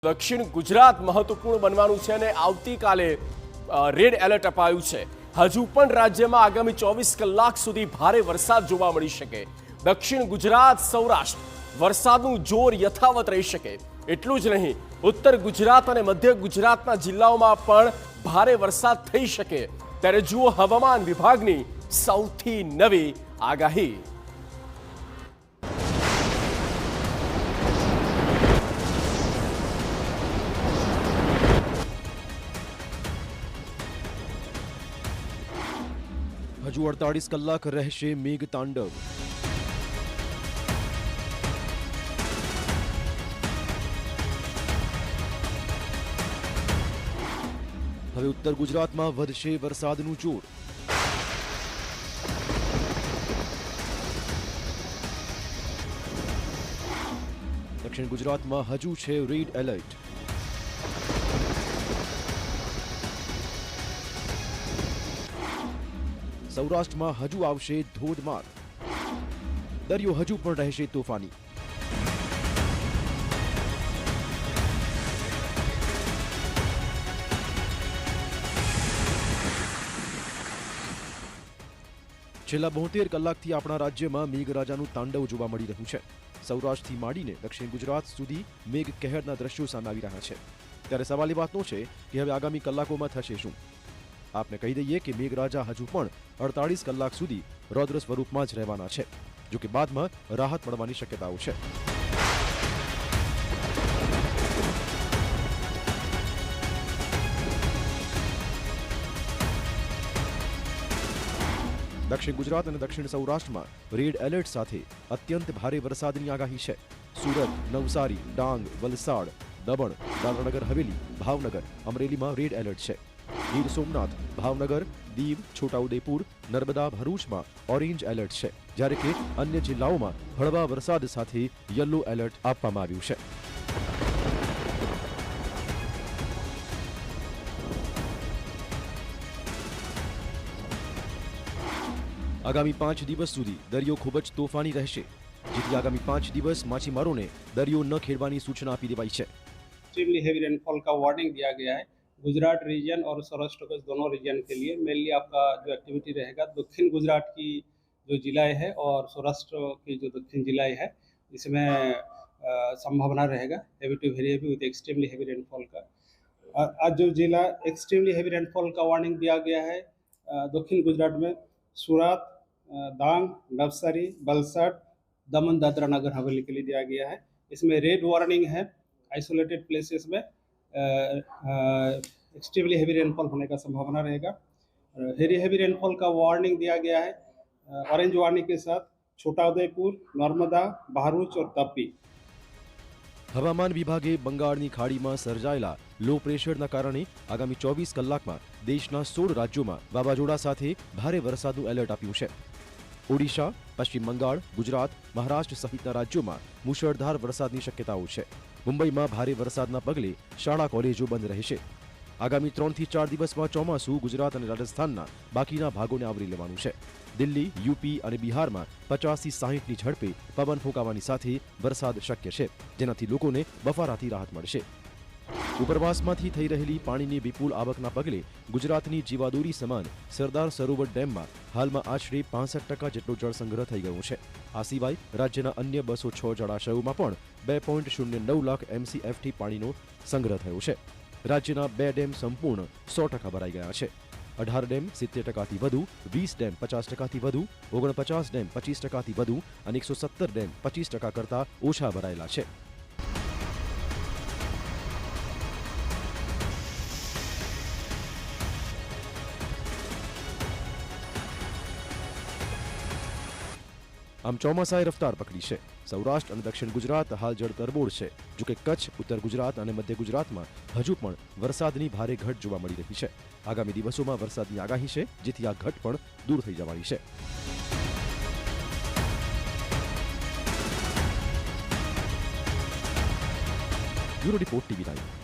દક્ષિણ ગુજરાત મહત્વપૂર્ણ બનવાનું છે અને આવતીકાલે રેડ એલર્ટ અપાયું છે। હજુ પણ રાજ્યમાં આગામી 24 કલાક સુધી ભારે વરસાદ જોવા મળી શકે। દક્ષિણ ગુજરાત સૌરાષ્ટ્ર વરસાદનું જોર યથાવત રહી શકે। એટલું જ નહીં, ઉત્તર ગુજરાત અને મધ્ય ગુજરાતના જિલ્લાઓમાં પણ ભારે વરસાદ થઈ શકે। ત્યારે જુઓ હવામાન વિભાગની સૌથી નવી આગાહી। હજુ 48 કલાક રહેશે મેઘ તાંડવ। હવે ઉત્તર ગુજરાતમાં વધશે વરસાદનું જોર। દક્ષિણ ગુજરાતમાં હજુ છે રેડ એલર્ટ। સૌરાષ્ટ્રમાં હજુ આવશે ધોધમાર। દરિયો હજુ પણ રહેશે તોફાની। છેલ્લા 72 કલાકથી આપણા રાજ્યમાં મેઘરાજાનું તાંડવ જોવા મળી રહ્યું છે। સૌરાષ્ટ્રથી માંડીને દક્ષિણ ગુજરાત સુધી મેઘ કહેરના દ્રશ્યો સામે આવી રહ્યા છે। ત્યારે સવાલ એ વાતનો છે કે હવે આગામી કલાકોમાં થશે શું? આપને કહી દઈએ કે મેઘરાજા હજુ પણ 48 કલાક સુધી રૌદ્ર સ્વરૂપમાં જ રહેવાના છે, જો કે બાદમાં રાહત મળવાની શક્યતાઓ છે। દક્ષિણ ગુજરાત અને દક્ષિણ સૌરાષ્ટ્રમાં રેડ એલર્ટ સાથે અત્યંત ભારે વરસાદની આગાહી છે। સુરત, નવસારી, ડાંગ, વલસાડ, દમણ, દાદરાનગર હવેલી, ભાવનગર, અમરેલીમાં રેડ એલર્ટ છે। ગીર સોમનાથ, ભાવનગર, દીવ, છોટાઉદેપુર, નર્મદા, ભરૂચમાં ઓરેન્જ એલર્ટ છે, જ્યારે કે અન્ય જિલ્લાઓમાં હળવા વરસાદ સાથે યલો એલર્ટ આપવામાં આવ્યું છે। આગામી 5 દિવસ સુધી દરિયો ખૂબ જ તોફાની રહેશે, જેથી આગામી 5 દિવસ માછીમારોને દરિયો ન ખેડવાની સૂચના આપી દેવાઈ છે। एक्सट्रीमली हेवी रेनफॉल का वार्निंग दिया गया है। गुजरात रीजन और सौराष्ट्र के दोनों रीजन के लिए मेनली आपका जो एक्टिविटी रहेगा दक्षिण गुजरात की जो जिलाएं हैं और सौराष्ट्र की जो दक्षिण जिलाएं हैं, इसमें संभावना रहेगा heavy to very heavy with extremely heavy rainfall का। आज जो जिला एक्सट्रीमली हेवी रेनफॉल का वार्निंग दिया गया है दक्षिण गुजरात में सूरत, डांग, नवसारी, वलसाड, दमन, दादरा नगर हवेली के लिए दिया गया है। इसमें रेड वार्निंग है। आइसोलेटेड प्लेसेस में एक्सट्रीमली हेवी रेनफॉल होने का संभावना रहेगा। हेवी रेनफॉल का वार्निंग दिया गया है ऑरेंज वार्निंग के साथ छोटाउदेपुर, नर्मदा, भरूच और तापी। હવામાન વિભાગે બંગાળની ખાડીમાં સર્જાયેલા લો પ્રેશરના કારણે આગામી 24 કલાકમાં દેશના 16 રાજ્યોમાં વાવાઝોડા સાથે ભારે વરસાદનું એલર્ટ આપ્યું છે। ઓડિશા, પશ્ચિમ બંગાળ, ગુજરાત, મહારાષ્ટ્ર સહિતના રાજ્યોમાં મુશળધાર વરસાદની શક્યતાઓ છે। મુંબઈમાં ભારે વરસાદના પગલે શાળા કોલેજો બંધ રહેશે। આગામી 3 થી 4 દિવસમાં ચોમાસું ગુજરાત અને રાજસ્થાનના બાકીના ભાગોને આવરી લેવાનું છે। દિલ્હી, યુપી અને બિહારમાં 50 થી 60ની ઝડપે પવન ફૂંકાવાની સાથે વરસાદ શક્ય છે, જેનાથી લોકોને બફારાથી રાહત મળશે। ઉપરવાસમાંથી થઈ રહેલી પાણીની વિપુલ આવકના પગલે ગુજરાતની જીવાદોરી સમાન સરદાર સરોવર ડેમમાં હાલમાં આશરે 65% જેટલો જળસંગ્રહ થઈ ગયો છે। આ સિવાય રાજ્યના અન્ય 206 જળાશયોમાં પણ 2.09 લાખ MCFT પાણીનો સંગ્રહ થયો છે। રાજ્યના 2 ડેમ સંપૂર્ણ 100% ભરાઈ ગયા છે। 18 ડેમ 70%થી વધુ, 20 ડેમ 50%થી વધુ, 49 ડેમ 25%થી વધુ અને 117 ડેમ 25% કરતાં ઓછા ભરાયેલા છે। આમ ચોમાસાએ રફતાર પકડી છે। સૌરાષ્ટ્ર અને દક્ષિણ ગુજરાત હાલ જળતરબોળ છે, જોકે કચ્છ, ઉત્તર ગુજરાત અને મધ્ય ગુજરાતમાં હજુ પણ વરસાદની ભારે ઘટ જોવા મળી રહી છે। આગામી દિવસોમાં વરસાદની આગાહી છે, જેથી આ ઘટ પણ દૂર થઈ જવાની છે। Bureau report TV9।